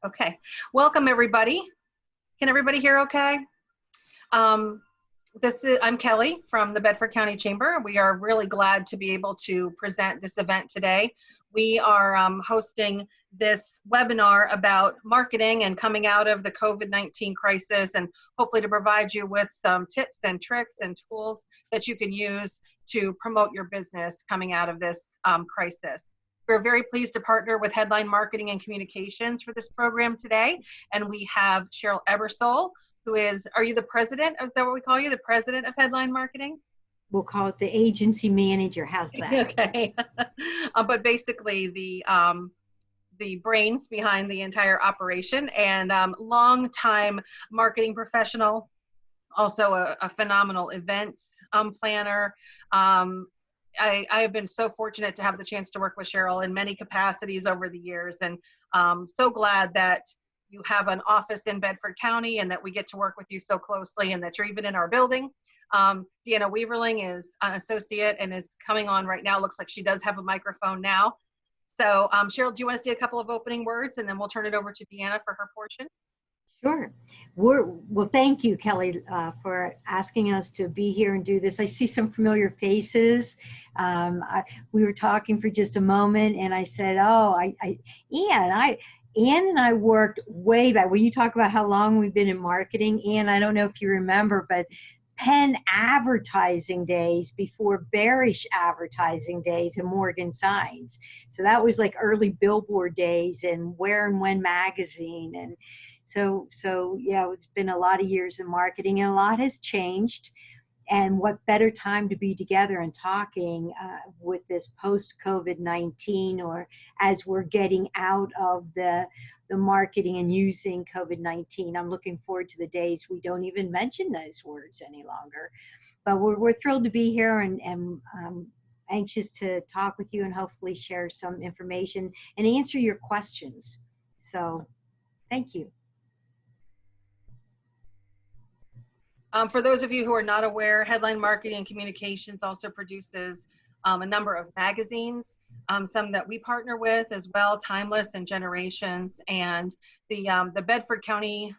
Okay, welcome everybody. Can everybody hear okay? Um, I'm Kelly from the Bedford County Chamber. We are really glad to be able to present this event today. We are hosting this webinar about marketing and coming out of the COVID-19 crisis, and hopefully to provide you with some tips and tricks and tools that you can use to promote your business coming out of this crisis. We're very pleased to partner with Headline Marketing and Communications for this program today. And we have Cheryl Ebersole, who is, are you the president? Is that what we call you? The president of Headline Marketing? We'll call it the agency manager. How's that? Okay. But basically the brains behind the entire operation, and long-time marketing professional, also a phenomenal events planner. I have been so fortunate to have the chance to work with Cheryl in many capacities over the years, and so glad that you have an office in Bedford County and that we get to work with you so closely and that you're even in our building. Deanna Weaverling is an associate and is coming on right now. Looks like she does have a microphone now. So Cheryl, do you want to say a couple of opening words and then we'll turn it over to Deanna for her portion? Sure. Well, thank you, Kelly, for asking us to be here and do this. I see some familiar faces. We were talking for just a moment, and I said, "Oh, Ann and I worked way back." When you talk about how long we've been in marketing, Ann, I don't know if you remember, but Penn advertising days before Barish advertising days and Morgan Signs. So that was like early billboard days and Where and When magazine. And so yeah, it's been a lot of years in marketing and a lot has changed. And what better time to be together and talking with this post-COVID-19, or as we're getting out of the marketing and using COVID-19. I'm looking forward to the days we don't even mention those words any longer. But we're thrilled to be here and anxious to talk with you and hopefully share some information and answer your questions. So thank you. For those of you who are not aware, Headline Marketing and Communications also produces a number of magazines, some that we partner with as well, Timeless and Generations. And the Bedford County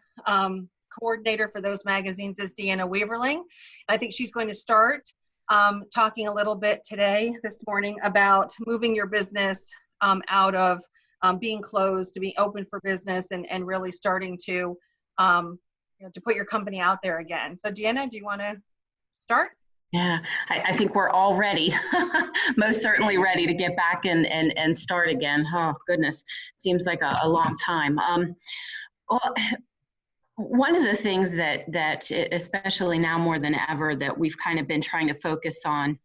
coordinator for those magazines is Deanna Weaverling. I think she's going to start talking a little bit this morning, about moving your business out of being closed to being open for business and really starting to to put your company out there again. So Deanna, do you want to start? Yeah, I think we're all ready, most certainly ready to get back and start again. Oh goodness, seems like a long time. Well, one of the things that especially now more than ever that we've kind of been trying to focus on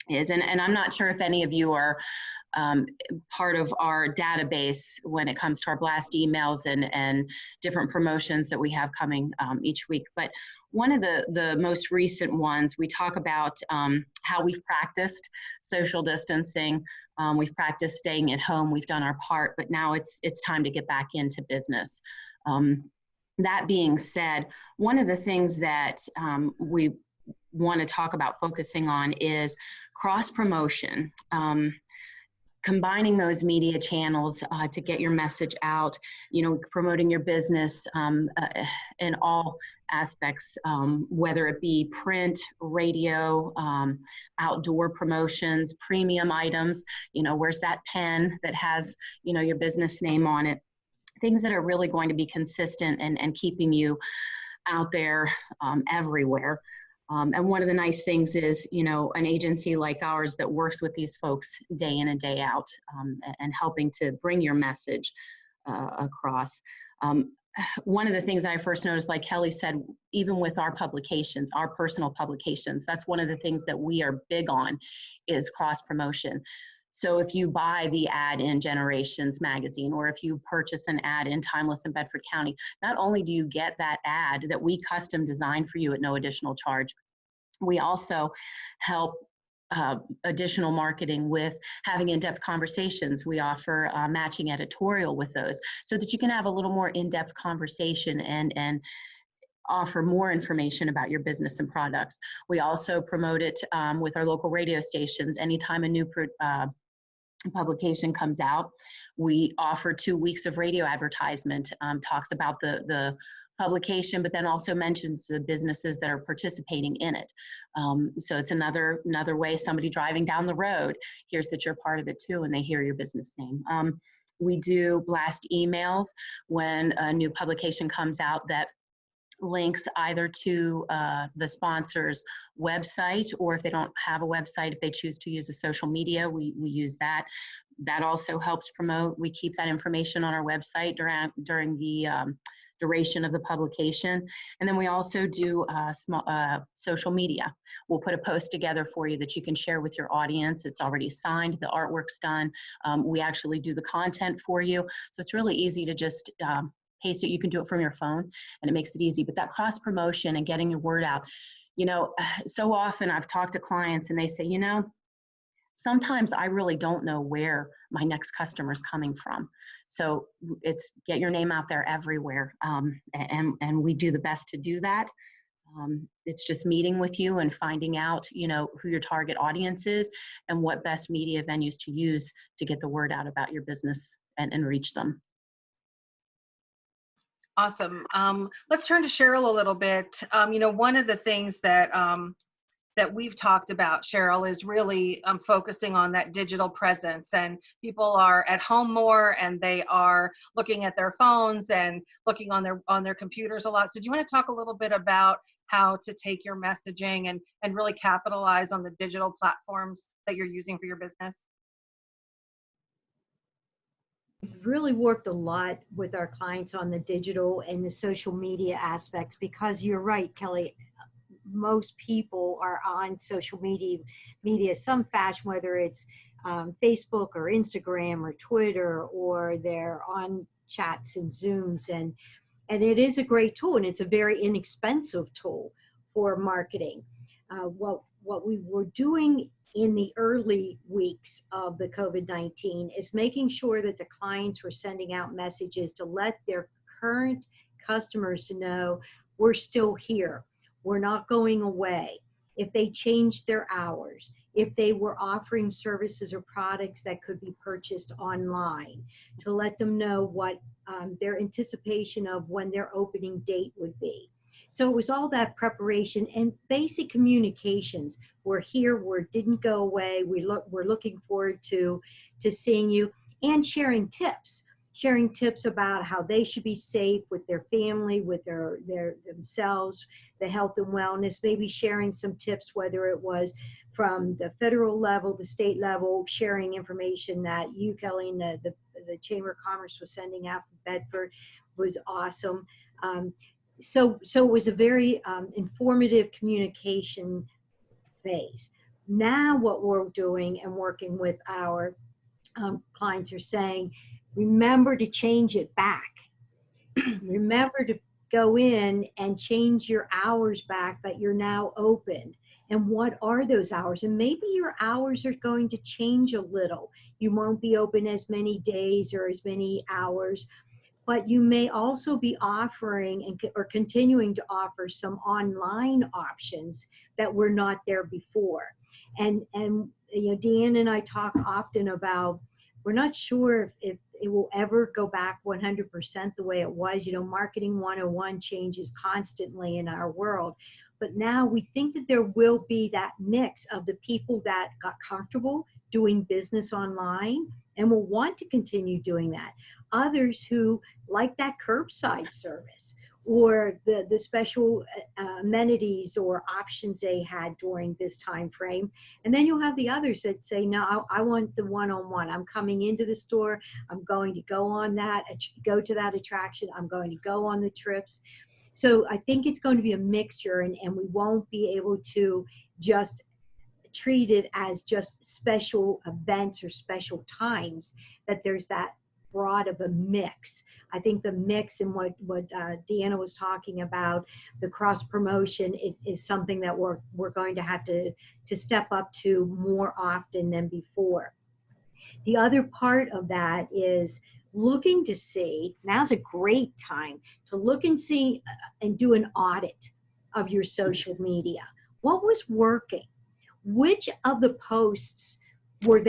is, and I'm not sure if any of you are part of our database when it comes to our blast emails and different promotions that we have coming each week. But one of the most recent ones, we talk about how we've practiced social distancing. We've practiced staying at home. We've done our part, but now it's time to get back into business. That being said, one of the things that we want to talk about focusing on is cross promotion. Combining those media channels to get your message out, promoting your business in all aspects, whether it be print, radio, outdoor promotions, premium items, where's that pen that has, your business name on it, things that are really going to be consistent and keeping you out there everywhere. And one of the nice things is, an agency like ours that works with these folks day in and day out and helping to bring your message across. One of the things I first noticed, like Kelly said, even with our publications, our personal publications, that's one of the things that we are big on is cross promotion. So if you buy the ad in Generations magazine, or if you purchase an ad in Timeless in Bedford County, not only do you get that ad that we custom designed for you at no additional charge, we also help additional marketing with having in-depth conversations. We offer matching editorial with those so that you can have a little more in-depth conversation and offer more information about your business and products. We also promote it with our local radio stations. Anytime a new publication comes out, we offer 2 weeks of radio advertisement, talks about the publication, but then also mentions the businesses that are participating in it. So it's another way somebody driving down the road hears that you're part of it too, and they hear your business name. We do blast emails when a new publication comes out that links either to the sponsor's website, or if they don't have a website, if they choose to use a social media, we use that. That also helps promote. We keep that information on our website during the duration of the publication. And then we also do social media. We'll put a post together for you that you can share with your audience. It's already signed, the artwork's done. We actually do the content for you. So it's really easy to just paste it. You can do it from your phone, and it makes it easy. But that cross promotion and getting your word out, you know, so often I've talked to clients and they say, you know, sometimes I really don't know where my next customer is coming from. So it's get your name out there everywhere. And we do the best to do that. It's just meeting with you and finding out, you know, who your target audience is and what best media venues to use to get the word out about your business and reach them. Awesome. Let's turn to Cheryl a little bit. You know, one of the things that that we've talked about, Cheryl, is really focusing on that digital presence. And people are at home more, and they are looking at their phones and looking on their computers a lot. So do you want to talk a little bit about how to take your messaging and really capitalize on the digital platforms that you're using for your business? We've really worked a lot with our clients on the digital and the social media aspects, because you're right, Kelly, most people are on social media some fashion, whether it's Facebook or Instagram or Twitter, or they're on chats and Zooms, and it is a great tool, and it's a very inexpensive tool for marketing. What we were doing in the early weeks of the COVID-19 is making sure that the clients were sending out messages to let their current customers to know we're still here. We're not going away. If they changed their hours, if they were offering services or products that could be purchased online, to let them know what their anticipation of when their opening date would be. So it was all that preparation and basic communications. We're here, we didn't go away, we're looking forward to seeing you, and sharing tips about how they should be safe with their family, with their themselves, the health and wellness, maybe sharing some tips, whether it was from the federal level, the state level, sharing information that you, Kelly, and the Chamber of Commerce was sending out from Bedford was awesome. So it was a very informative communication phase. Now what we're doing and working with our clients are saying, remember to change it back. Remember to go in and change your hours back that you're now open. And what are those hours? And maybe your hours are going to change a little. You won't be open as many days or as many hours, but you may also be offering or continuing to offer some online options that were not there before. And you know, Deanna and I talk often about, we're not sure if it will ever go back 100% the way it was. You know, marketing 101 changes constantly in our world. But now we think that there will be that mix of the people that got comfortable doing business online and will want to continue doing that. Others who like that curbside service, or the special amenities or options they had during this time frame. And then you'll have the others that say, no, I want the one-on-one. I'm coming into the store. I'm going to go to that attraction. I'm going to go on the trips. So I think it's going to be a mixture, and we won't be able to just treat it as just special events or special times, that there's that broad of a mix. I think the mix and what Deanna was talking about, the cross promotion is something that we're going to have to step up to more often than before. The other part of that is looking to see, now's a great time to look and see and do an audit of your social media. What was working? Which of the posts were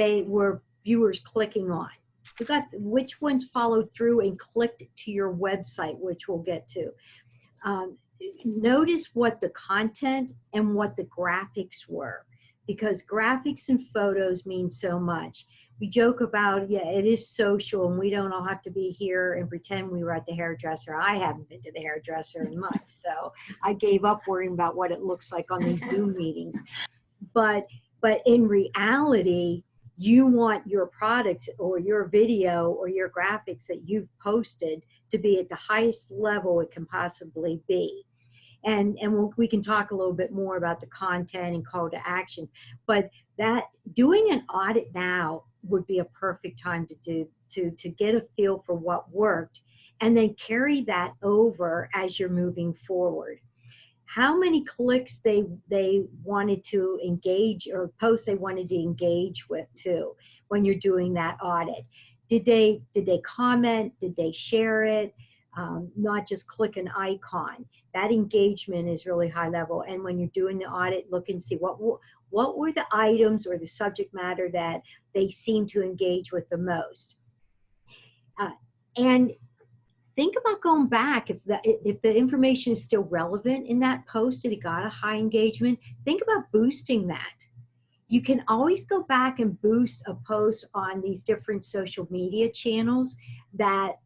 viewers clicking on? We got which ones followed through and clicked to your website, which we'll get to. Notice what the content and what the graphics were, because graphics and photos mean so much. We joke about, yeah, it is social and we don't all have to be here and pretend we were at the hairdresser. I haven't been to the hairdresser in months, so I gave up worrying about what it looks like on these Zoom meetings. But in reality, you want your products or your video or your graphics that you've posted to be at the highest level it can possibly be. And we can talk a little bit more about the content and call to action, but that doing an audit now would be a perfect time to do to get a feel for what worked, and then carry that over as you're moving forward. How many clicks they wanted to engage, or posts they wanted to engage with too when you're doing that audit. Did they comment? Did they share it? Not just click an icon. That engagement is really high level. And when you're doing the audit, look and see what were the items or the subject matter that they seem to engage with the most. And think about going back. If the information is still relevant in that post and it got a high engagement, think about boosting that. You can always go back and boost a post on these different social media channels that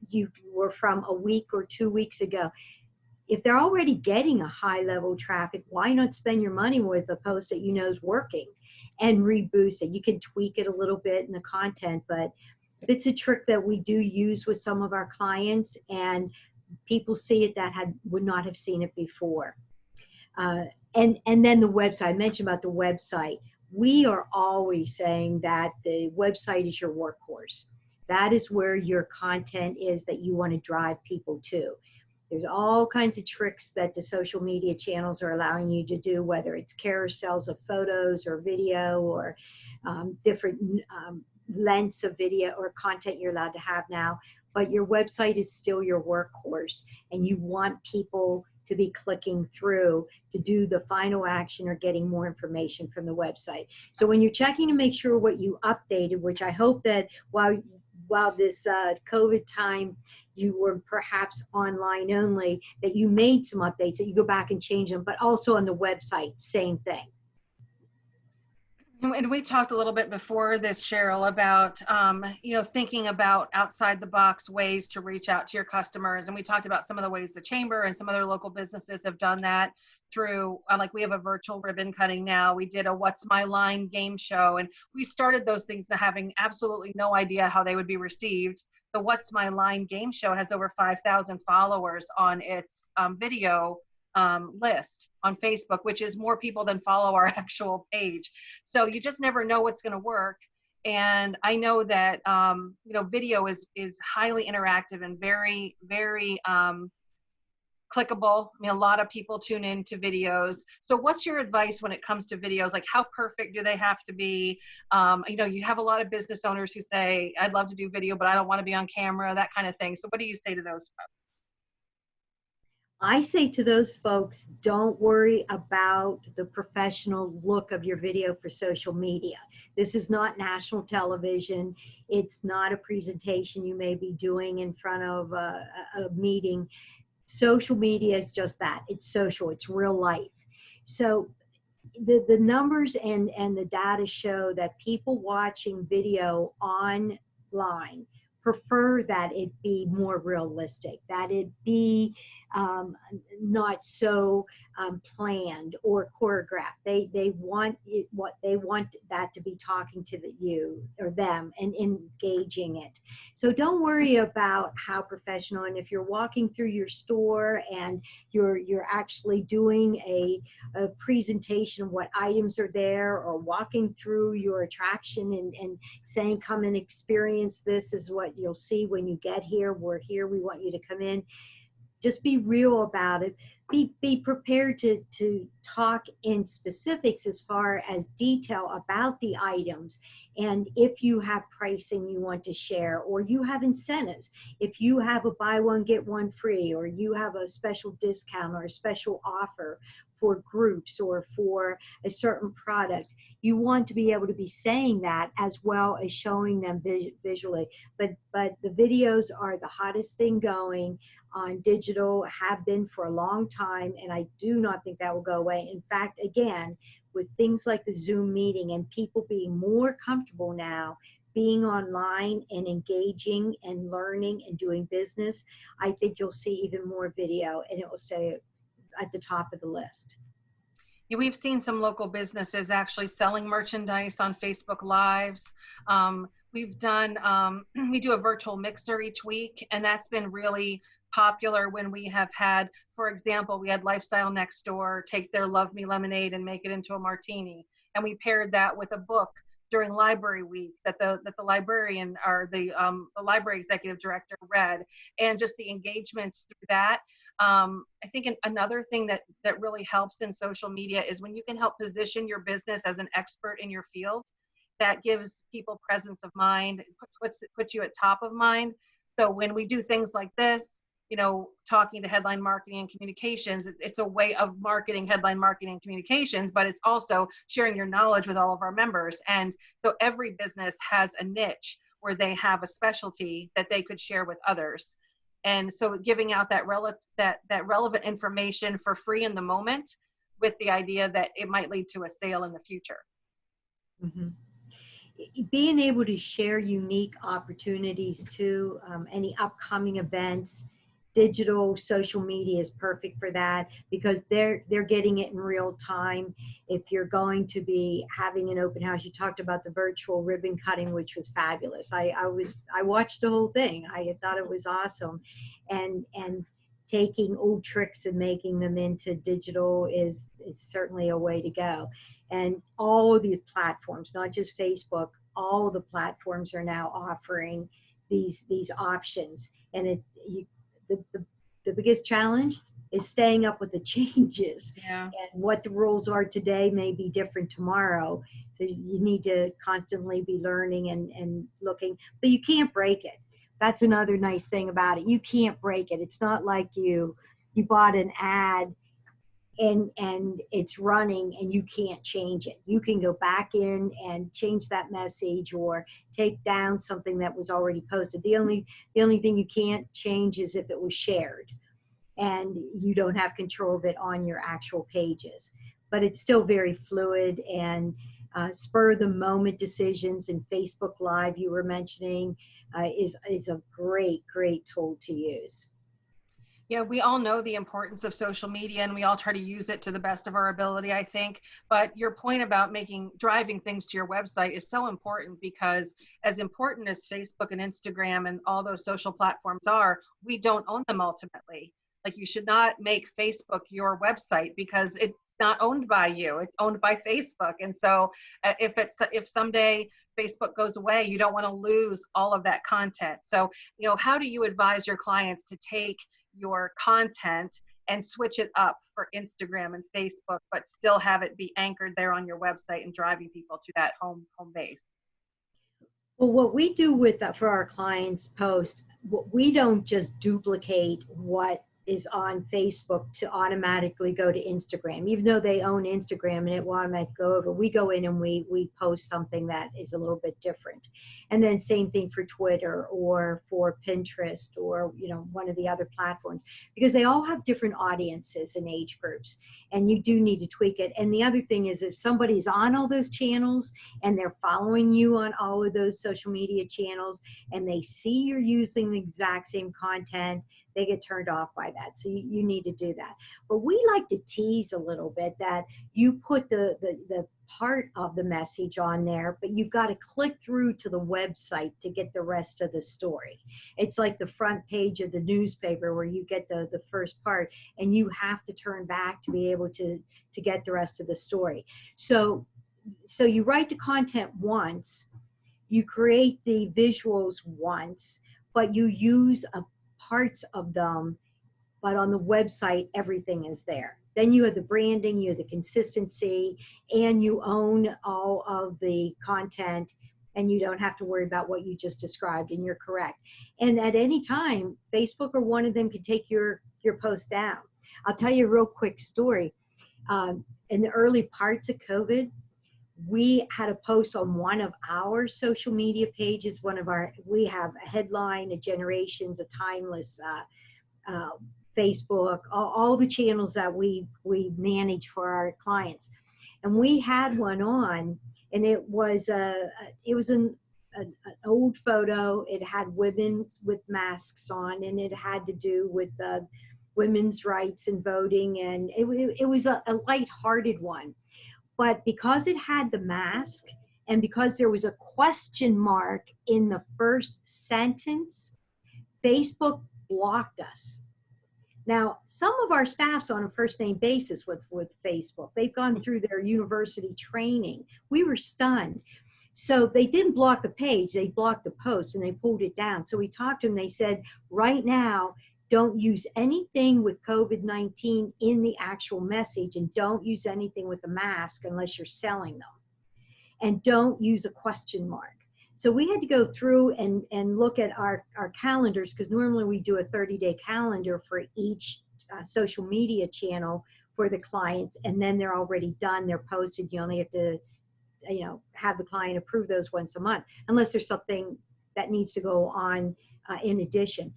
you were from a week or 2 weeks ago. If they're already getting a high level traffic, why not spend your money with a post that you know is working and reboost it? You can tweak it a little bit in the content, but it's a trick that we do use with some of our clients, and people see it that would not have seen it before. And then the website, I mentioned about the website. We are always saying that the website is your workhorse. That is where your content is that you want to drive people to. There's all kinds of tricks that the social media channels are allowing you to do, whether it's carousels of photos or video or different lengths of video or content you're allowed to have now. But your website is still your workhorse, and you want people to be clicking through to do the final action or getting more information from the website. So when you're checking to make sure what you updated, which I hope that while this COVID time you were perhaps online only, that you made some updates, that you go back and change them, but also on the website, same thing. And we talked a little bit before this, Cheryl, about thinking about outside the box ways to reach out to your customers. And we talked about some of the ways the chamber and some other local businesses have done that through, like we have a virtual ribbon cutting now. We did a What's My Line game show, and we started those things having absolutely no idea how they would be received. The What's My Line game show has over 5,000 followers on its video list on Facebook, which is more people than follow our actual page. So you just never know what's going to work. And I know that video is highly interactive and very, very clickable. I mean, a lot of people tune into videos. So what's your advice when it comes to videos? Like, how perfect do they have to be? You have a lot of business owners who say, I'd love to do video, but I don't want to be on camera, that kind of thing. So what do you say to those folks? I say to those folks, don't worry about the professional look of your video for social media. This is not national television. It's not a presentation you may be doing in front of a meeting. Social media is just that. It's social. It's real life. So the numbers and the data show that people watching video online prefer that it be more realistic, that it be not so planned or choreographed. They want it, they want that to be talking to you or them and engaging it. So don't worry about how professional. And if you're walking through your store and you're actually doing a presentation of what items are there, or walking through your attraction and saying, come and experience this, is what you'll see when you get here. We're here. We want you to come in. Just be real about it. be prepared to talk in specifics as far as detail about the items. And if you have pricing you want to share, or you have incentives, if you have a buy one, get one free, or you have a special discount or a special offer for groups or for a certain product, you want to be able to be saying that as well as showing them visually. But the videos are the hottest thing going on digital, have been for a long time, and I do not think that will go away. In fact, again, with things like the Zoom meeting and people being more comfortable now being online and engaging and learning and doing business, I think you'll see even more video, and it will stay at the top of the list. Yeah, we've seen some local businesses actually selling merchandise on Facebook Lives. We've done, we do a virtual mixer each week, and that's been really popular when we have had, for example, we had Lifestyle Next Door take their Love Me Lemonade and make it into a martini. And we paired that with a book during library week that the librarian or the library executive director read, and just the engagements through that. I think another thing that really helps in social media is when you can help position your business as an expert in your field. That gives people presence of mind, puts you at top of mind. So when we do things like this, talking to headline marketing and communications, it's a way of marketing headline marketing and communications, but it's also sharing your knowledge with all of our members. And so every business has a niche where they have a specialty that they could share with others. And so giving out that relevant information for free in the moment, with the idea that it might lead to a sale in the future. Mm-hmm. Being able to share unique opportunities too, any upcoming events, digital social media is perfect for that, because they're getting it in real time. If you're going to be having an open house, you talked about the virtual ribbon cutting, which was fabulous. I watched the whole thing. I thought it was awesome, and taking old tricks and making them into digital is certainly a way to go. And all of these platforms, not just Facebook, all the platforms are now offering these options. And the biggest challenge is staying up with the changes. Yeah. And what the rules are today may be different tomorrow. So you need to constantly be learning and looking, but you can't break it. That's another nice thing about it. You can't break it. It's not like you bought an ad and it's running and you can't change it. You can go back in and change that message or take down something that was already posted. The only thing you can't change is if it was shared, and you don't have control of it on your actual pages. But it's still very fluid, and spur of the moment decisions and Facebook Live you were mentioning is a great tool to use. Yeah, we all know the importance of social media, and we all try to use it to the best of our ability, I think. But your point about driving things to your website is so important, because as important as Facebook and Instagram and all those social platforms are, we don't own them ultimately. Like, you should not make Facebook your website, because it's not owned by you, it's owned by Facebook. And so if someday Facebook goes away, you don't want to lose all of that content. So, how do you advise your clients to take your content and switch it up for Instagram and Facebook, but still have it be anchored there on your website and driving people to that home base? Well, what we do for our clients post, we don't just duplicate what is on Facebook to automatically go to Instagram. Even though they own Instagram and it will automatically go over, we go in and we post something that is a little bit different. And then same thing for Twitter or for Pinterest or one of the other platforms, because they all have different audiences and age groups, and you do need to tweak it. And the other thing is, if somebody's on all those channels and they're following you on all of those social media channels and they see you're using the exact same content, they get turned off by that. So you need to do that. But we like to tease a little bit that you put the part of the message on there, but you've got to click through to the website to get the rest of the story. It's like the front page of the newspaper where you get the first part, and you have to turn back to be able to get the rest of the story. So you write the content once, you create the visuals once, but you use parts of them but on the website, everything is there. Then you have the branding, you have the consistency, and you own all of the content, and you don't have to worry about what you just described, and you're correct. And at any time, Facebook or one of them can take your post down. I'll tell you a real quick story. In the early parts of COVID, we had a post on one of our social media pages. We have a headline, a Generations, a Timeless, Facebook, all the channels that we manage for our clients. And we had one on, and it was an old photo. It had women with masks on, and it had to do with women's rights and voting, and it was a lighthearted one. But because it had the mask, and because there was a question mark in the first sentence, Facebook blocked us. Now, some of our staff's on a first name basis with Facebook. They've gone through their university training. We were stunned. So they didn't block the page, they blocked the post, and they pulled it down. So we talked to them, they said, right now, don't use anything with COVID-19 in the actual message, and don't use anything with the mask unless you're selling them. And don't use a question mark. So we had to go through and look at our calendars, because normally we do a 30-day calendar for each social media channel for the clients, and then they're already done, they're posted. You only have to, have the client approve those once a month, unless there's something that needs to go on in addition.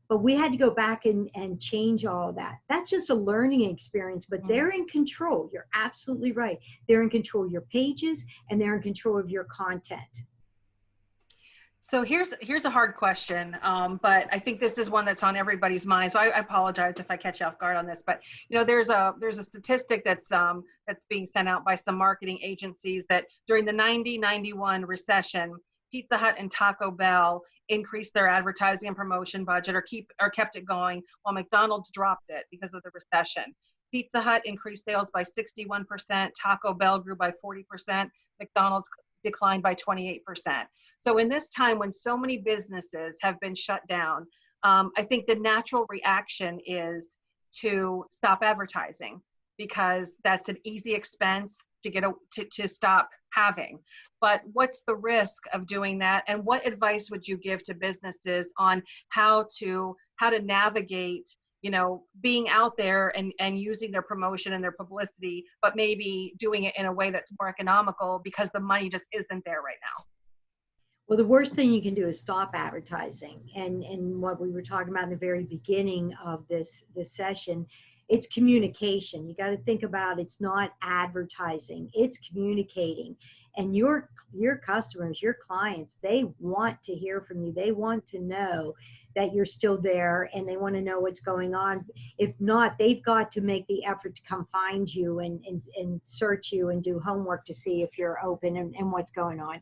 But we had to go back and change all that. That's just a learning experience, but they're in control. You're absolutely right. They're in control of your pages, and they're in control of your content. So here's a hard question, but I think this is one that's on everybody's mind. So I apologize if I catch you off guard on this, but there's a statistic that's being sent out by some marketing agencies that during the 90-91 recession, Pizza Hut and Taco Bell increased their advertising and promotion budget or kept it going, while McDonald's dropped it because of the recession. Pizza Hut increased sales by 61%, Taco Bell grew by 40%, McDonald's declined by 28%. So in this time when so many businesses have been shut down, I think the natural reaction is to stop advertising, because that's an easy expense to stop having. But what's the risk of doing that? And what advice would you give to businesses on how to navigate, being out there and using their promotion and their publicity, but maybe doing it in a way that's more economical because the money just isn't there right now? Well, the worst thing you can do is stop advertising. And what we were talking about in the very beginning of this session, it's communication. You got to think about, it's not advertising, it's communicating. And your customers, your clients, they want to hear from you. They want to know that you're still there, and they want to know what's going on. If not, they've got to make the effort to come find you and search you and do homework to see if you're open and what's going on.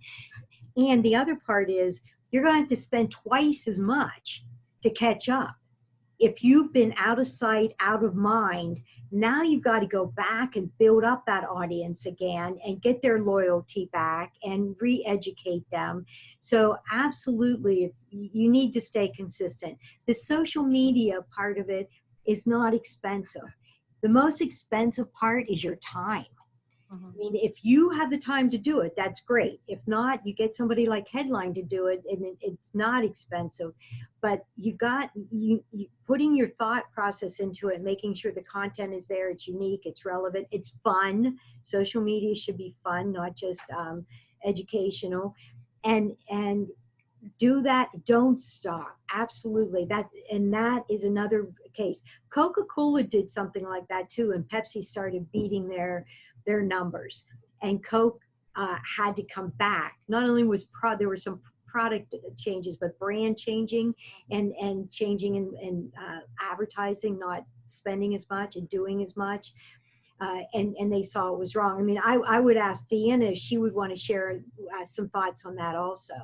And the other part is, you're going to have to spend twice as much to catch up. If you've been out of sight, out of mind, now you've got to go back and build up that audience again and get their loyalty back and re-educate them. So absolutely, you need to stay consistent. The social media part of it is not expensive. The most expensive part is your time. I mean, if you have the time to do it, that's great. If not, you get somebody like Headline to do it, and it's not expensive. But you putting your thought process into it, making sure the content is there, it's unique, it's relevant, it's fun. Social media should be fun, not just educational. And do that. Don't stop. Absolutely. That is another case. Coca-Cola did something like that too, and Pepsi started beating their numbers, and Coke had to come back. Not only was there were some product changes, but brand changing and changing in advertising, not spending as much and doing as much. And they saw it was wrong. I mean, I would ask Deanna if she would want to share some thoughts on that also.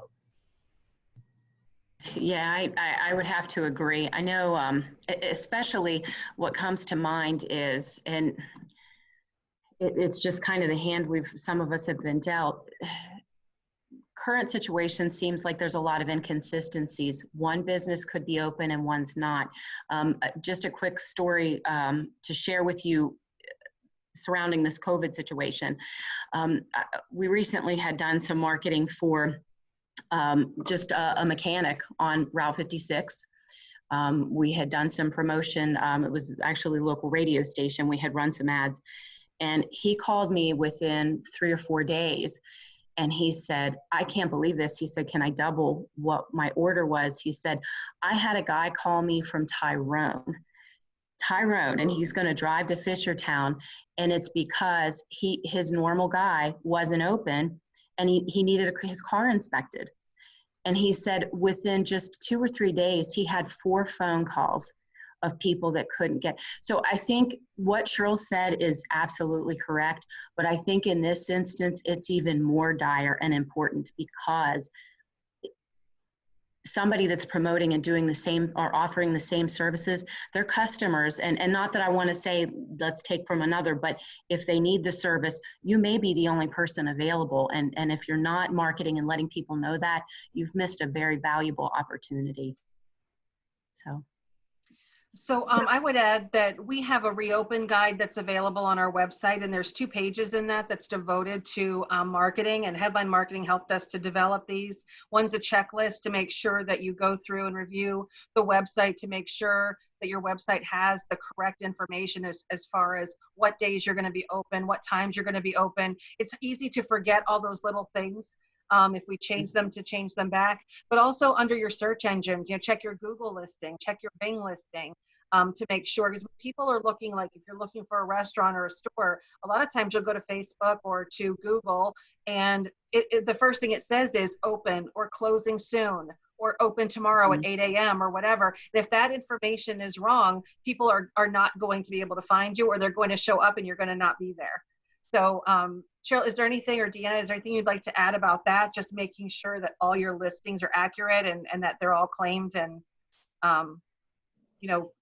Yeah, I would have to agree. I know, especially what comes to mind is, and it's just kind of the hand some of us have been dealt. current situation seems like there's a lot of inconsistencies. One business could be open and one's not. Just a quick story to share with you surrounding this COVID situation. We recently had done some marketing for just a mechanic on Route 56. We had done some promotion. It was actually a local radio station. We had run some ads, and he called me within 3 or 4 days. And he said, I can't believe this. He said, can I double what my order was? He said, I had a guy call me from Tyrone, and he's going to drive to Fishertown. And it's because his normal guy wasn't open, and he needed his car inspected. And he said within just 2 or 3 days, he had 4 phone calls of people that couldn't get. So I think what Cheryl said is absolutely correct, but I think in this instance, it's even more dire and important, because somebody that's promoting and doing the same or offering the same services, they're customers. And not that I want to say, let's take from another, but if they need the service, you may be the only person available. And if you're not marketing and letting people know that, you've missed a very valuable opportunity. So I would add that we have a reopen guide that's available on our website, and there's 2 pages in that that's devoted to marketing, and Headline Marketing helped us to develop these. One's a checklist to make sure that you go through and review the website to make sure that your website has the correct information as far as what days you're going to be open, what times you're going to be open. It's easy to forget all those little things. If we change them back, but also under your search engines, check your Google listing, check your Bing listing, to make sure, because people are looking, like if you're looking for a restaurant or a store, a lot of times you'll go to Facebook or to Google, and the first thing it says is open or closing soon or open tomorrow at 8 a.m. or whatever. And if that information is wrong, people are not going to be able to find you, or they're going to show up and you're going to not be there. So Cheryl, is there anything, or Deanna, is there anything you'd like to add about that? Just making sure that all your listings are accurate and that they're all claimed and,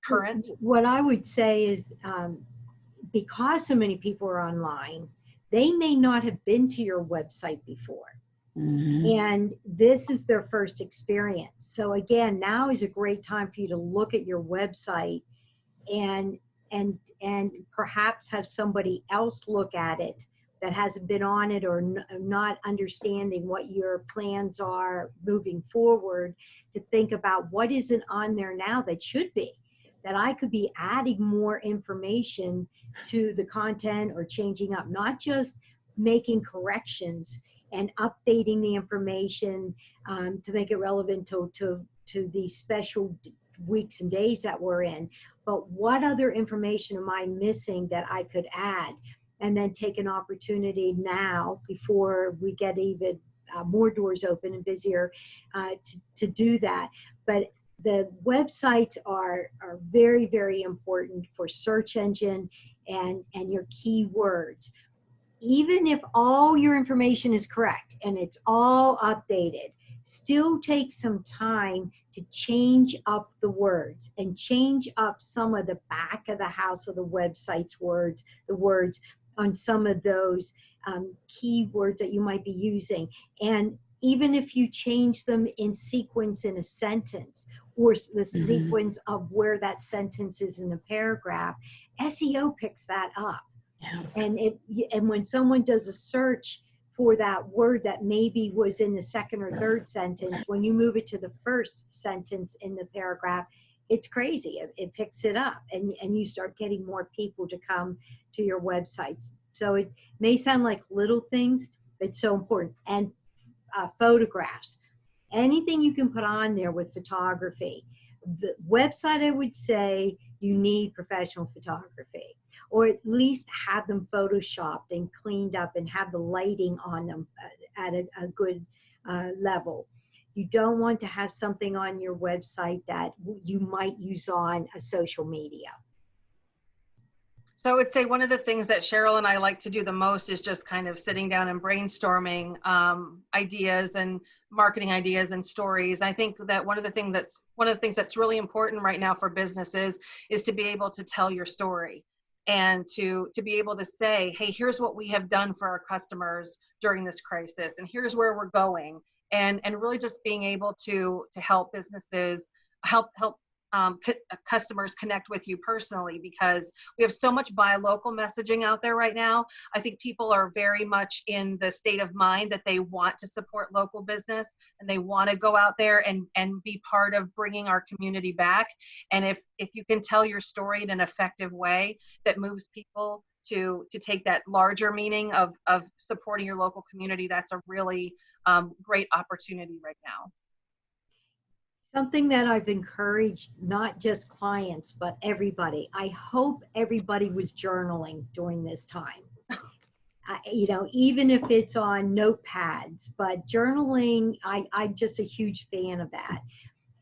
current? What I would say is because so many people are online, they may not have been to your website before. And this is their first experience. So again, now is a great time for you to look at your website and perhaps have somebody else look at it that hasn't been on it or not understanding what your plans are moving forward, to think about what isn't on there now that should be, that I could be adding more information to the content or changing up, not just making corrections and updating the information to make it relevant to these special weeks and days that we're in, but what other information am I missing that I could add? And then take an opportunity now, before we get even more doors open and busier, to do that. But the websites are very, very important for search engine and your keywords. Even if all your information is correct and it's all updated, still take some time to change up the words and change up some of the back of the house of the website's words, the words on some of those keywords that you might be using. And even if you change them in sequence in a sentence, or the sequence of where that sentence is in a paragraph, SEO picks that up. Yeah. And when someone does a search for that word that maybe was in the second or third sentence, when you move it to the first sentence in the paragraph, it's crazy. It picks it up, and you start getting more people to come to your websites. So it may sound like little things, but it's so important. And photographs, anything you can put on there with photography. The website, I would say you need professional photography, or at least have them photoshopped and cleaned up and have the lighting on them at a good level. You don't want to have something on your website that you might use on a social media. So I would say one of the things that Cheryl and I like to do the most is just kind of sitting down and brainstorming ideas and marketing ideas and stories. I think that one of the things that's really important right now for businesses is to be able to tell your story. and to be able to say, hey, here's what we have done for our customers during this crisis, and here's where we're going, and really just being able to help businesses, help customers connect with you personally, because we have so much buy local messaging out there right now. I think people are very much in the state of mind that they want to support local business, and they want to go out there and be part of bringing our community back. And if you can tell your story in an effective way that moves people to take that larger meaning of supporting your local community, that's a really great opportunity right now. Something that I've encouraged, not just clients, but everybody. I hope everybody was journaling during this time. You know, even if it's on notepads, but journaling, I'm just a huge fan of that.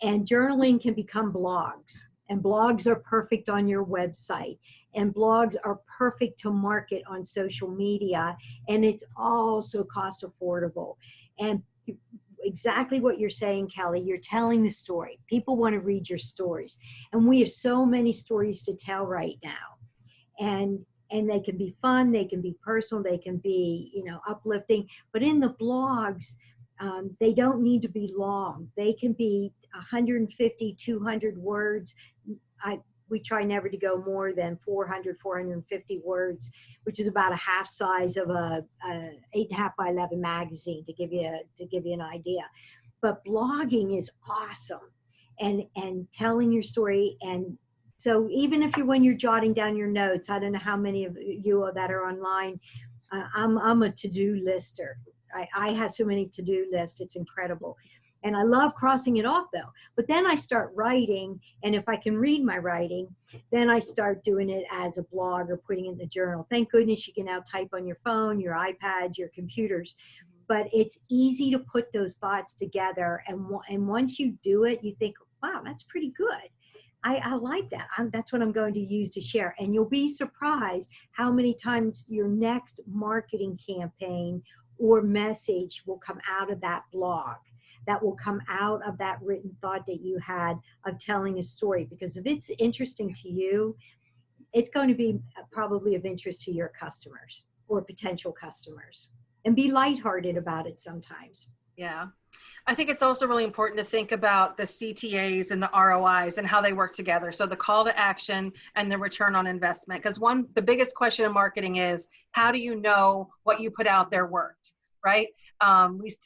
And journaling can become blogs, and blogs are perfect on your website, and blogs are perfect to market on social media, and it's also cost affordable. And exactly what you're saying, Kelly. You're telling the story. People want to read your stories. And we have so many stories to tell right now. And they can be fun, they can be personal, they can be, you know, uplifting. But in the blogs, they don't need to be long. They can be 150, 200 words. We try never to go more than 400, 450 words, which is about a half size of a 8.5 by 11 magazine, to give you an idea. But blogging is awesome, and telling your story. And so even if when you're jotting down your notes, I don't know how many of you that are online. I'm a to-do lister. I have so many to-do lists. It's incredible. And I love crossing it off though. But then I start writing, and if I can read my writing, then I start doing it as a blog or putting it in the journal. Thank goodness you can now type on your phone, your iPad, your computers. But it's easy to put those thoughts together. And once you do it, you think, wow, that's pretty good. I like that. That's what I'm going to use to share. And you'll be surprised how many times your next marketing campaign or message will come out of that blog, that will come out of that written thought that you had of telling a story. Because if it's interesting to you, it's going to be probably of interest to your customers or potential customers. And be lighthearted about it sometimes. Yeah. I think it's also really important to think about the CTAs and the ROIs and how they work together. So the call to action and the return on investment. Because the biggest question in marketing is, how do you know what you put out there worked, right?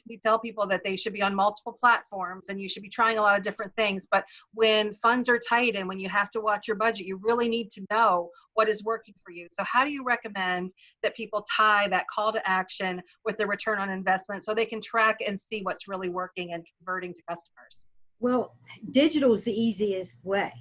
We tell people that they should be on multiple platforms and you should be trying a lot of different things. But when funds are tight and when you have to watch your budget, you really need to know what is working for you. So how do you recommend that people tie that call to action with the return on investment so they can track and see what's really working and converting to customers? Well, digital is the easiest way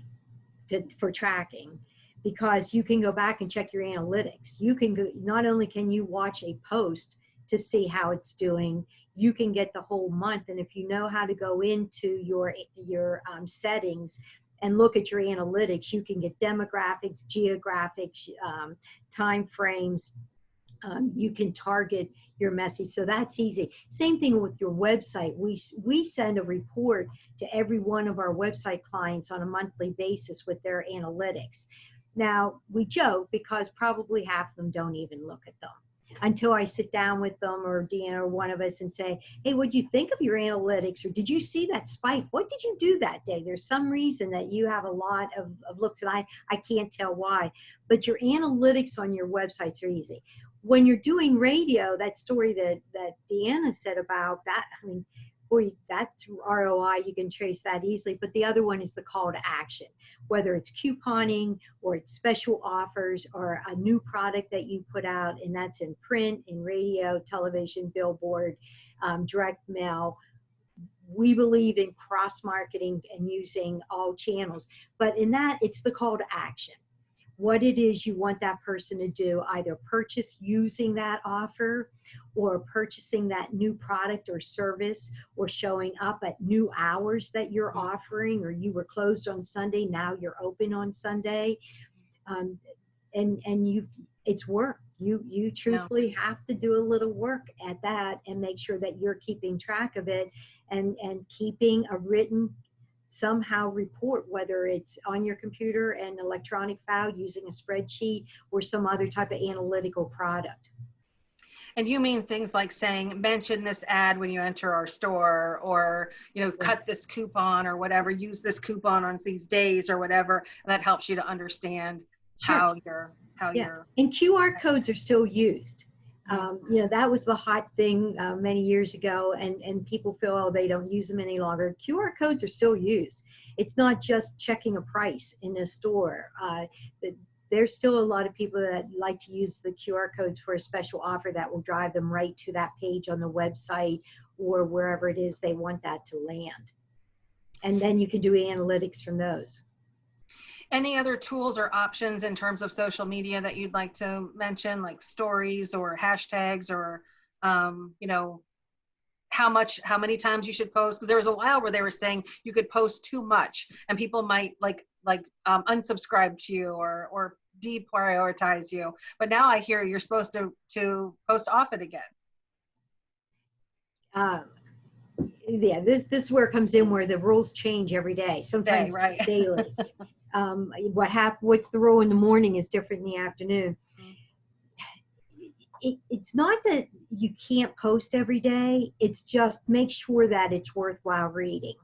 for tracking, because you can go back and check your analytics. You can go, not only can you watch a post to see how it's doing, you can get the whole month. And if you know how to go into your settings and look at your analytics, you can get demographics, geographics, time frames. You can target your message. So that's easy. Same thing with your website. We send a report to every one of our website clients on a monthly basis with their analytics. Now, we joke because probably half of them don't even look at them until I sit down with them, or Deanna or one of us, and say, hey, what do you think of your analytics? Or did you see that spike? What did you do that day? There's some reason that you have a lot of looks, and I can't tell why. But your analytics on your websites are easy. When you're doing radio, that story that Deanna said about that, I mean, boy, that's ROI, you can trace that easily. But the other one is the call to action, whether it's couponing or it's special offers or a new product that you put out, and that's in print, in radio, television, billboard, direct mail. We believe in cross-marketing and using all channels. But in that, it's the call to action. What it is you want that person to do, either purchase using that offer, or purchasing that new product or service, or showing up at new hours that you're offering, or you were closed on Sunday, now you're open on Sunday. And it's work. You truthfully have to do a little work at that and make sure that you're keeping track of it, and keeping a written somehow report, whether it's on your computer and electronic file using a spreadsheet or some other type of analytical product. And you mean things like saying, mention this ad when you enter our store, or, cut this coupon or whatever, use this coupon on these days or whatever. And that helps you to understand how you're. And QR codes are still used. That was the hot thing many years ago, and people feel, oh, they don't use them any longer. QR codes are still used. It's not just checking a price in a store. There's still a lot of people that like to use the QR codes for a special offer that will drive them right to that page on the website or wherever it is they want that to land. And then you can do analytics from those. Any other tools or options in terms of social media that you'd like to mention, like stories or hashtags, or, how many times you should post? Because there was a while where they were saying you could post too much and people might unsubscribe to you or deprioritize you. But now I hear you're supposed to post often again. This is where it comes in, where the rules change every day, sometimes daily. What's the rule in the morning is different in the afternoon. It's not that you can't post every day. It's just make sure that it's worthwhile reading.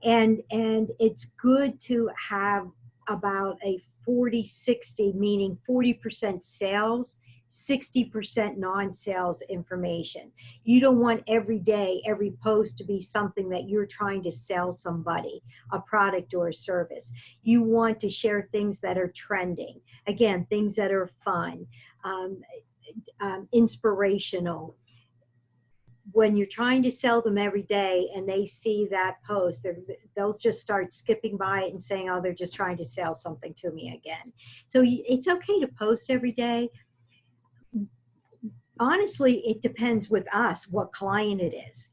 And it's good to have about a 40-60, meaning 40% sales, 60% non-sales information. You don't want every day, every post to be something that you're trying to sell somebody, a product or a service. You want to share things that are trending. Again, things that are fun, inspirational. When you're trying to sell them every day and they see that post, they'll just start skipping by it and saying, oh, they're just trying to sell something to me again. So it's okay to post every day. Honestly, it depends with us what client it is.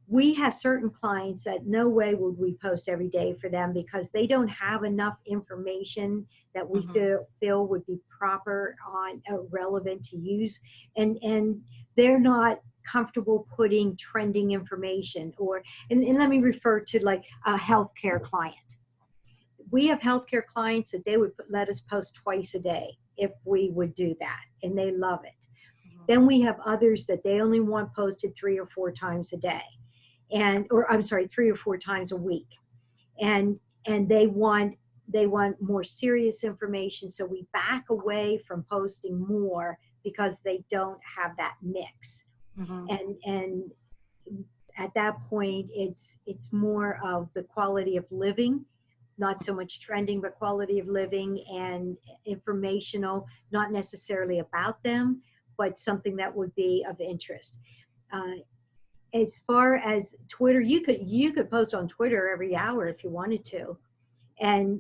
We have certain clients that no way would we post every day for them because they don't have enough information that we feel would be proper relevant to use, and they're not comfortable putting trending information and let me refer to like a healthcare client. We have healthcare clients that they would let us post twice a day if we would do that, and they love it. Then we have others that they only want posted 3 or 4 times a day, 3 or 4 times a week, and they want more serious information. So we back away from posting more because they don't have that mix. And at that point, it's more of the quality of living, not so much trending, but quality of living and informational, not necessarily about them, but something that would be of interest. As far as Twitter, you could post on Twitter every hour if you wanted to, and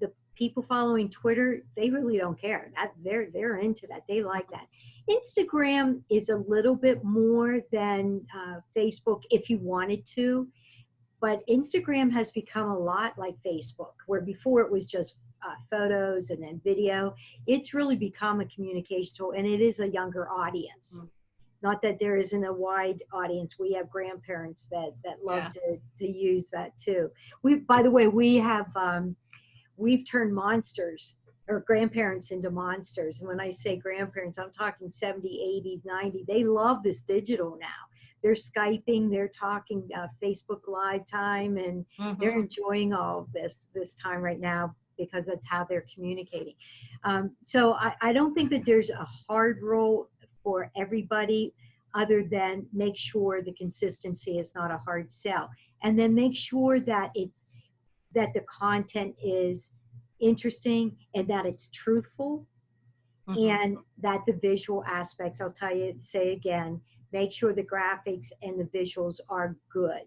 the people following Twitter, they really don't care. That they're into that. They like that. Instagram is a little bit more than Facebook if you wanted to, but Instagram has become a lot like Facebook, where before it was just photos and then video. It's really become a communication tool, and it is a younger audience. Not that there isn't a wide audience. We have grandparents that love to use that too. By the way, we've turned monsters or grandparents into monsters. And when I say grandparents, I'm talking 70, 80s, 90s. They love this digital now. They're Skyping, they're talking Facebook Live time, and they're enjoying all of this time right now because that's how they're communicating. So I don't think that there's a hard rule for everybody, other than make sure the consistency is not a hard sell. And then make sure that the content is interesting and that it's truthful, and that the visual aspects, I'll say again, make sure the graphics and the visuals are good.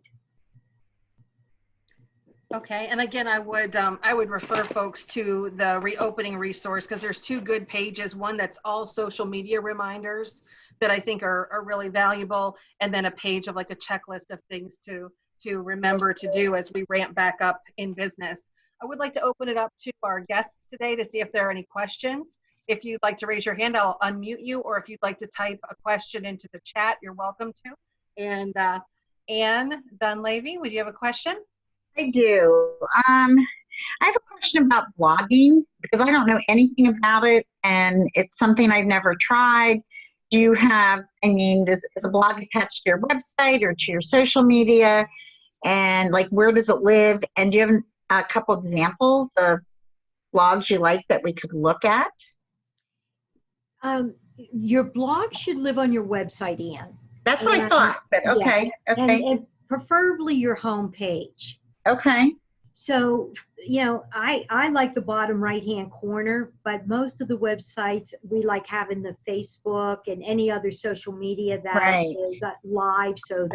Okay, and again, I would refer folks to the reopening resource, because there's 2 good pages. One that's all social media reminders that I think are really valuable, and then a page of like a checklist of things to remember to do as we ramp back up in business. I would like to open it up to our guests today to see if there are any questions. If you'd like to raise your hand, I'll unmute you, or if you'd like to type a question into the chat, you're welcome to. And Anne Dunleavy, would you have a question? I do. I have a question about blogging because I don't know anything about it and it's something I've never tried. Do you have, I mean, is a blog attached to your website or to your social media? And like, where does it live? And do you have a couple examples of blogs you like that we could look at? Your blog should live on your website, Ian. That's what I And thought, but yeah, okay, and, okay, and preferably your home page. okay, So, I like the bottom right-hand corner, but most of the websites we like having the Facebook and any other social media that right, is live, so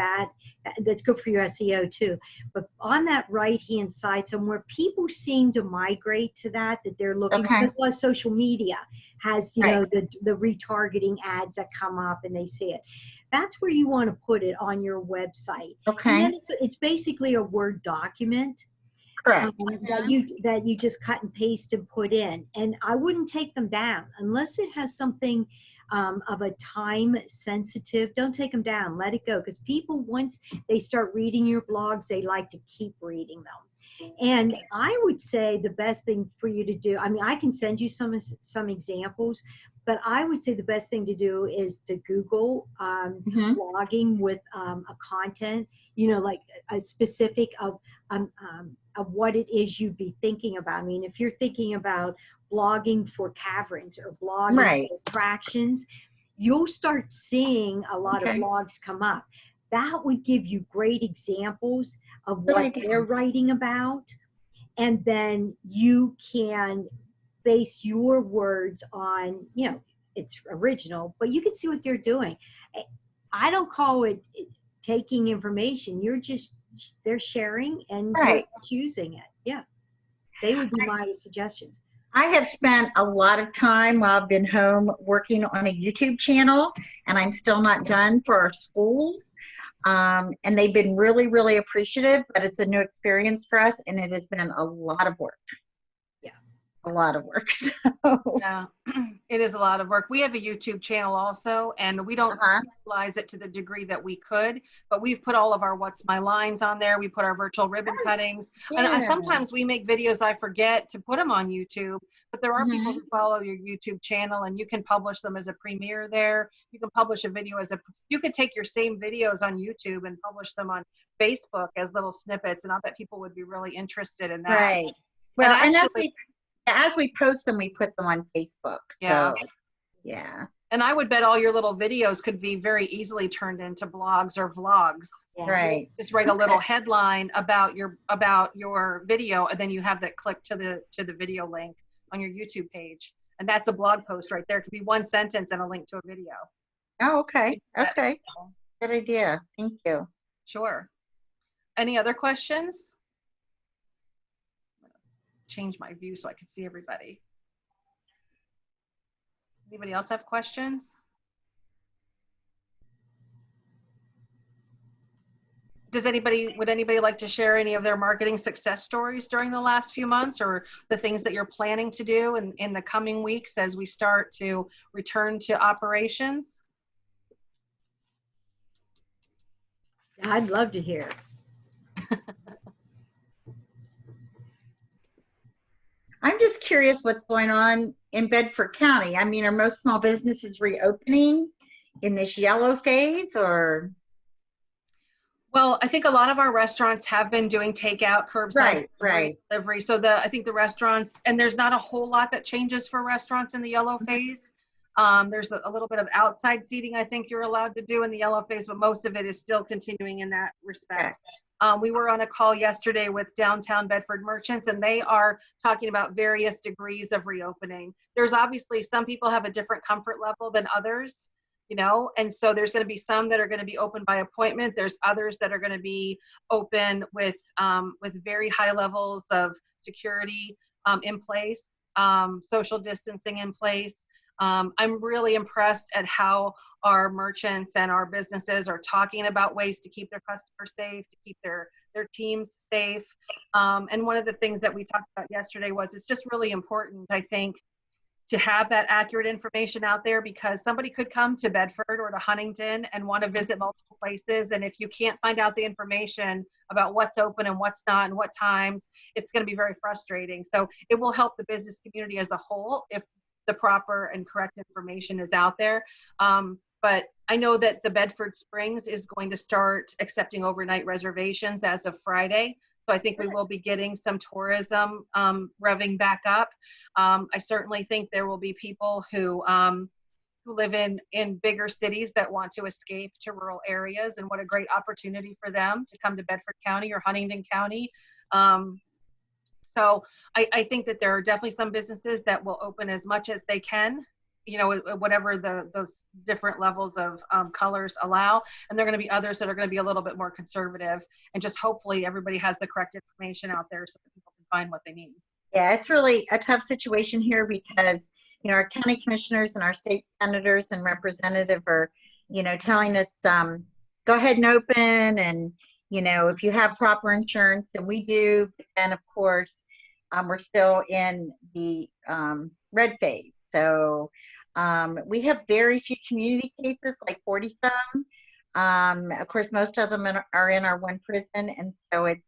that's good for your SEO too. But on that right-hand side somewhere, people seem to migrate to that they're looking, okay, because a lot of social media has, right, the retargeting ads that come up and they see it. That's where you want to put it on your website. And okay, then it's basically a Word document correct. that you just cut and paste and put in. And I wouldn't take them down unless it has something of a time sensitive. Don't take them down. Let it go, because people, once they start reading your blogs, they like to keep reading them. And I would say the best thing for you to do, I mean, I can send you some examples, but I would say the best thing to do is to Google Mm-hmm. blogging with a content, like a specific of what it is you'd be thinking about. I mean, if you're thinking about blogging for caverns or blogging Right, for fractions, you'll start seeing a lot of okay, blogs come up. That would give you great examples of good what idea. they're writing about. And then you can base your words on, it's original, but you can see what they're doing. I don't call it taking information. They're sharing and you're Right. choosing it. Yeah. They would be my suggestions. I have spent a lot of time while I've been home working on a YouTube channel, and I'm still not done for our schools. And they've been really, really appreciative, but it's a new experience for us, and it has been a lot of work. Yeah. A lot of work. So. Yeah, it is a lot of work. We have a YouTube channel also, and we don't utilize it to the degree that we could, but we've put all of our What's My Lines on there. We put our virtual ribbon cuttings. And Yeah. sometimes we make videos, I forget to put them on YouTube, but there are people Mhm. who follow your YouTube channel, and you can publish them as a premiere there. You can publish a video you could take your same videos on YouTube and publish them on Facebook as little snippets, and I'll bet people would be really interested in that. Right. Well, and actually, as we post them, we put them on Facebook. yeah. So, yeah. And I would bet all your little videos could be very easily turned into blogs or vlogs. Yeah. Right. Just write a little headline about your video, and then you have that click to the video link on your YouTube page. And that's a blog post right there. It could be one sentence and a link to a video. Oh, okay. That's Okay. simple. Good idea. Thank you. Sure. Any other questions? Change my view so I can see everybody. Anybody else have questions? Would anybody like to share any of their marketing success stories during the last few months, or the things that you're planning to do in the coming weeks as we start to return to operations? I'd love to hear. I'm just curious what's going on in Bedford County. I mean, are most small businesses reopening in this yellow phase, or? Well, I think a lot of our restaurants have been doing takeout, curbside delivery. So I think the restaurants, and there's not a whole lot that changes for restaurants in the yellow phase. There's a little bit of outside seating I think you're allowed to do in the yellow phase, but most of it is still continuing in that respect. We were on a call yesterday with downtown Bedford merchants, and they are talking about various degrees of reopening. There's obviously some people have a different comfort level than others, and so there's going to be some that are going to be open by appointment. There's others that are going to be open with very high levels of security in place, social distancing in place. I'm really impressed at how our merchants and our businesses are talking about ways to keep their customers safe, to keep their teams safe. And one of the things that we talked about yesterday was it's just really important, I think, to have that accurate information out there, because somebody could come to Bedford or to Huntington and want to visit multiple places. And if you can't find out the information about what's open and what's not and what times, it's going to be very frustrating. So it will help the business community as a whole if the proper and correct information is out there. But I know that the Bedford Springs is going to start accepting overnight reservations as of Friday. So I think we will be getting some tourism revving back up. I certainly think there will be people who live in bigger cities that want to escape to rural areas, and what a great opportunity for them to come to Bedford County or Huntington County. So I think that there are definitely some businesses that will open as much as they can, you know, whatever those different levels of colors allow. And there are going to be others that are going to be a little bit more conservative, and just hopefully everybody has the correct information out there so that people can find what they need. Yeah, it's really a tough situation here because, you know, our county commissioners and our state senators and representative are, you know, telling us, go ahead and open, and, you know, if you have proper insurance, and we do, but then of course, we're still in the red phase. So we have very few community cases, like 40 some. Of course, most of them are in our one prison, and so it's,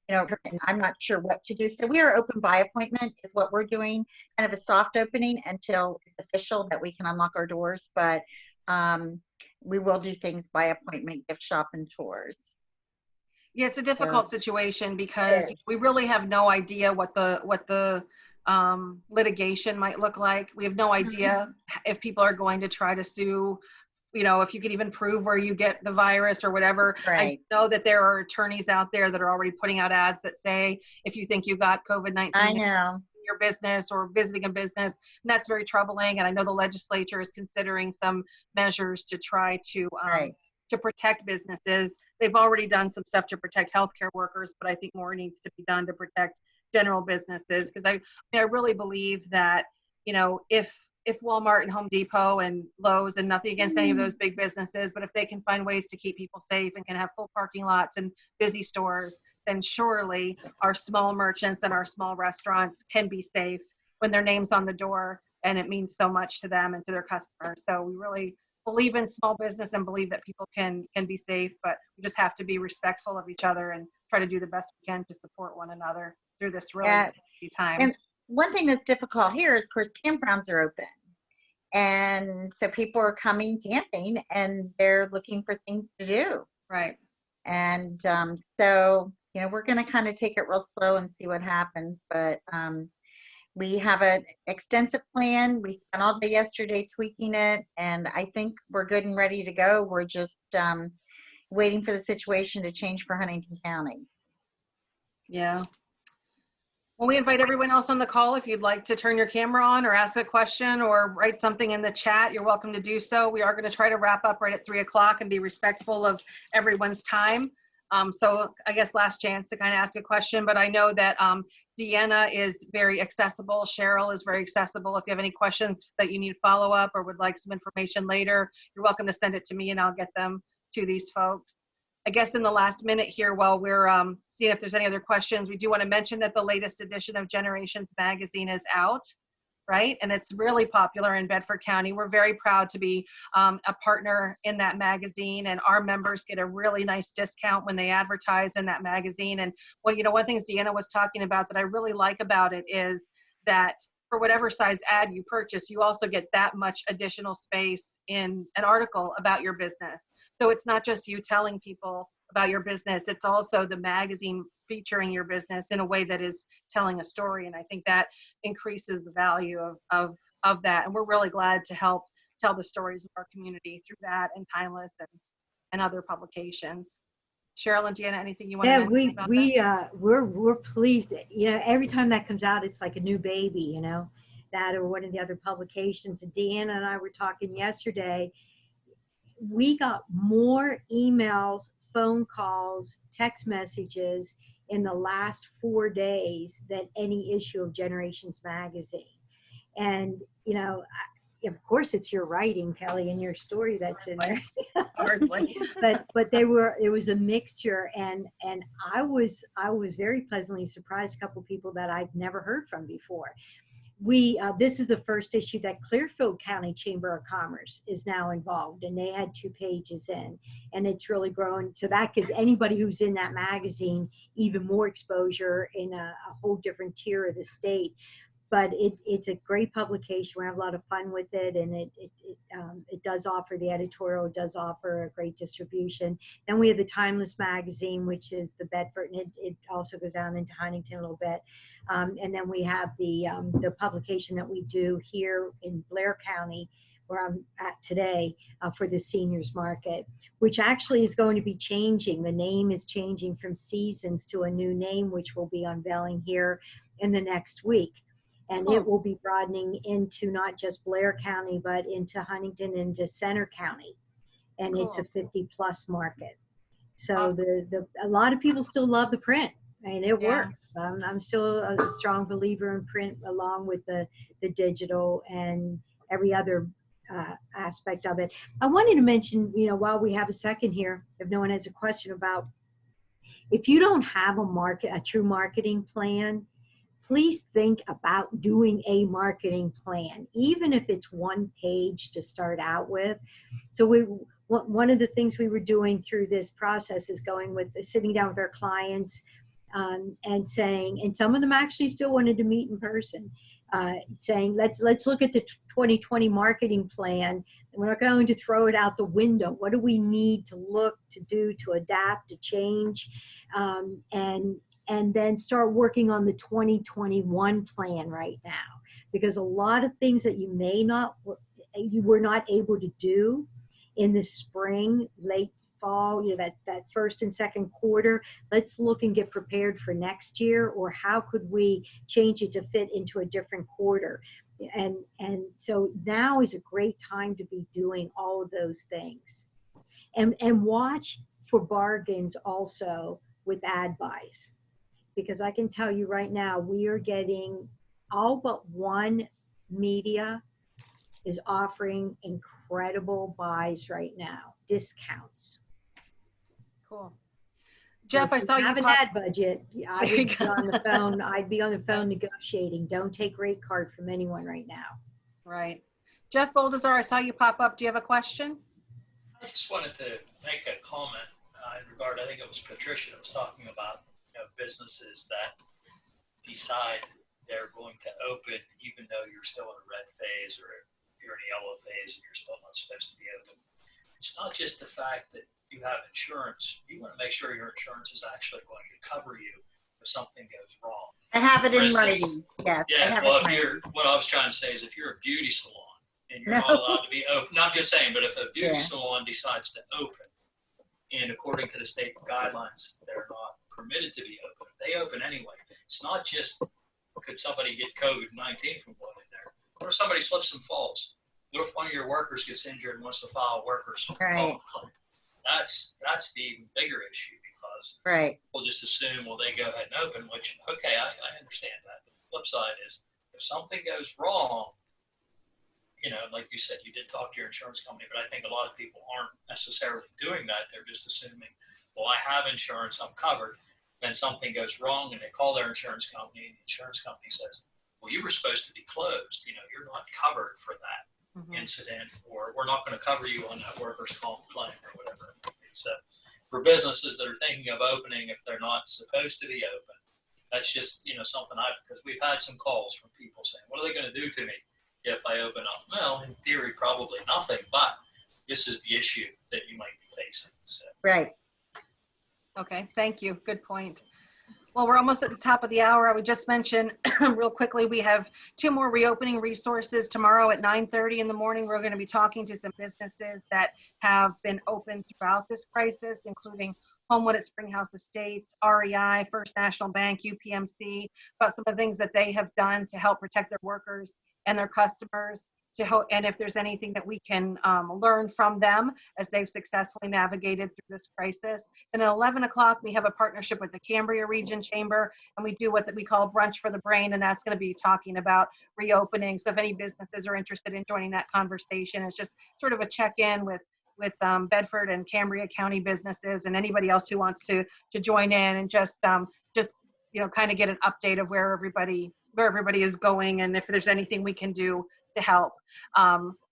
you know, I'm not sure what to do. So we are open by appointment is what we're doing, kind of a soft opening until it's official that we can unlock our doors. But we will do things by appointment, gift shop and tours. Yeah, it's a difficult situation because we really have no idea what the litigation might look like. We have no idea if people are going to try to sue, you know, if you can even prove where you get the virus or whatever. Right. I know that there are attorneys out there that are already putting out ads that say, if you think you got COVID-19 I in know. your business or visiting a business, and that's very troubling. And I know the legislature is considering some measures to try to protect businesses. They've already done some stuff to protect healthcare workers, but I think more needs to be done to protect general businesses. Because I really believe that, you know, if Walmart and Home Depot and Lowe's, and nothing against any of those big businesses, but if they can find ways to keep people safe and can have full parking lots and busy stores, then surely our small merchants and our small restaurants can be safe when their name's on the door and it means so much to them and to their customers. So we really believe in small business and believe that people can be safe, but we just have to be respectful of each other and try to do the best we can to support one another through this really busy time. And one thing that's difficult here is, of course, campgrounds are open. And so people are coming camping and they're looking for things to do. Right. And so, you know, we're going to kind of take it real slow and see what happens. But we have an extensive plan. We spent all day yesterday tweaking it, and I think we're good and ready to go. We're just waiting for the situation to change for Huntington County. Yeah. Well, we invite everyone else on the call. If you'd like to turn your camera on or ask a question or write something in the chat, you're welcome to do so. We are going to try to wrap up right at 3 o'clock and be respectful of everyone's time. So I guess last chance to kind of ask a question, but I know that Deanna is very accessible. Cheryl is very accessible. If you have any questions that you need follow up or would like some information later, you're welcome to send it to me and I'll get them to these folks. I guess in the last minute here, while we're seeing if there's any other questions, we do want to mention that the latest edition of Generations magazine is out, right? And it's really popular in Bedford County. We're very proud to be a partner in that magazine, and our members get a really nice discount when they advertise in that magazine. And well, you know, one of the things Deanna was talking about that I really like about it is that for whatever size ad you purchase, you also get that much additional space in an article about your business. So it's not just you telling people about your business, it's also the magazine featuring your business in a way that is telling a story. And I think that increases the value of that. And we're really glad to help tell the stories of our community through that and Timeless and other publications. Cheryl and Deanna, anything you want to mention about that? We're pleased. You know, every time that comes out, it's like a new baby, you know, that or one of the other publications. And Deanna and I were talking yesterday. We got more emails, phone calls, text messages in the last 4 days than any issue of Generations magazine. And, you know, of course it's your writing, Kelly, and your story that's in there. Hardly. but it was a mixture, and I was very pleasantly surprised. A couple of people that I've never heard from before. This is the first issue that Clearfield County Chamber of Commerce is now involved, and they had 2 pages in, and it's really grown. So that gives anybody who's in that magazine even more exposure in a whole different tier of the state. But it's a great publication. We have a lot of fun with it, and it does offer the editorial, it does offer a great distribution. Then we have the Timeless magazine, which is the Bedford, and it also goes down into Huntington a little bit. And then we have the publication that we do here in Blair County, where I'm at today, for the seniors market, which actually is going to be changing. The name is changing from Seasons to a new name, which we'll be unveiling here in the next week. And it will be broadening into not just Blair County, but into Huntington, into Center County. And it's a 50+ market. So Awesome. a lot of people still love the print. I mean, it works. I'm still a strong believer in print, along with the digital and every other aspect of it. I wanted to mention, while we have a second here, if no one has a question about, if you don't have a true marketing plan, please think about doing a marketing plan, even if it's 1 page to start out with. So one of the things we were doing through this process is sitting down with our clients, and saying, and some of them actually still wanted to meet in person, saying, let's look at the 2020 marketing plan. We're not going to throw it out the window. What do we need to do, to adapt, to change, and then start working on the 2021 plan right now, because a lot of things that you were not able to do in the spring, late fall, that first and second quarter, let's look and get prepared for next year, or how could we change it to fit into a different quarter. And so now is a great time to be doing all of those things, and watch for bargains also with ad buys. Because I can tell you right now, we are getting, all but one media is offering incredible buys right now, discounts. Cool. Jeff, I saw you have an ad budget. I There you would be go. on the phone. I'd be on the phone negotiating. Don't take rate card from anyone right now. Right. Jeff Boldazar, I saw you pop up. Do you have a question? I just wanted to make a comment in regard, I think it was Patricia that was talking about businesses that decide they're going to open even though you're still in a red phase, or if you're in a yellow phase and you're still not supposed to be open. It's not just the fact that you have insurance. You want to make sure your insurance is actually going to cover you if something goes wrong. I have it For in instance, writing. Yes. Yeah, well, what I was trying to say is, if you're a beauty salon and you're not allowed to be open, not just saying, but if a beauty salon decides to open, and according to the state guidelines, they're not permitted to be open. If they open anyway, it's not just, could somebody get COVID-19 from going in there? What if somebody slips and falls? What if one of your workers gets injured and wants to file a workers' comp claim? That's the even bigger issue, because people just assume, well, they go ahead and open, which, okay, I understand that. But the flip side is, if something goes wrong, like you said, you did talk to your insurance company, but I think a lot of people aren't necessarily doing that. They're just assuming, well, I have insurance, I'm covered. Then something goes wrong and they call their insurance company, and the insurance company says, well, you were supposed to be closed. You're not covered for that incident, or we're not going to cover you on that workers' comp claim, or whatever. So for businesses that are thinking of opening if they're not supposed to be open, that's just, something because we've had some calls from people saying, what are they going to do to me if I open up? Well, in theory, probably nothing, but this is the issue that you might be facing. So. Right. Okay, thank you. Good point. Well, we're almost at the top of the hour. I would just mention real quickly, we have 2 more reopening resources tomorrow at 9:30 in the morning. We're going to be talking to some businesses that have been open throughout this crisis, including Homewood at Springhouse Estates, REI, First National Bank, UPMC, about some of the things that they have done to help protect their workers and their customers. and if there's anything that we can learn from them as they've successfully navigated through this crisis. And at 11 o'clock, we have a partnership with the Cambria Region Chamber, and we do what we call Brunch for the Brain, and that's going to be talking about reopening. So if any businesses are interested in joining that conversation, it's just sort of a check-in with Bedford and Cambria County businesses and anybody else who wants to join in, and just kind of get an update of where everybody is going and if there's anything we can do to help.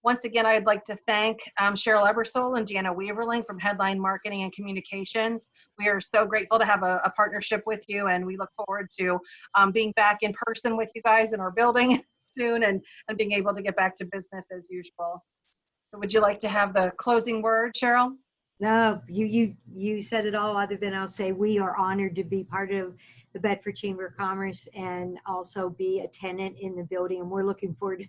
Once again, I'd like to thank Cheryl Ebersole and Deanna Weaverling from Headline Marketing and Communications. We are so grateful to have a partnership with you, and we look forward to being back in person with you guys in our building soon and being able to get back to business as usual. So would you like to have the closing word, Cheryl? No, you said it all, other than I'll say we are honored to be part of the Bedford Chamber of Commerce and also be a tenant in the building. And we're looking forward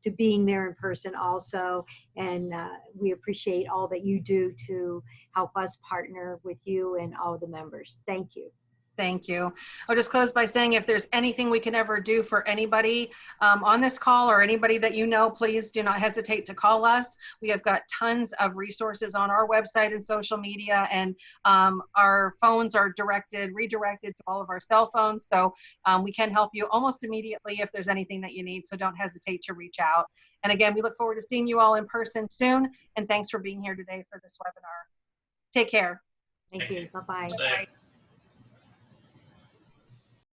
to being there in person also. And we appreciate all that you do to help us partner with you and all the members. Thank you. Thank you. I'll just close by saying if there's anything we can ever do for anybody on this call or anybody that you know, please do not hesitate to call us. We have got tons of resources on our website and social media, and our phones are redirected to all of our cell phones. So we can help you almost immediately if there's anything that you need. So don't hesitate to reach out. And again, we look forward to seeing you all in person soon. And thanks for being here today for this webinar. Take care. Thank you. Bye-bye. Bye.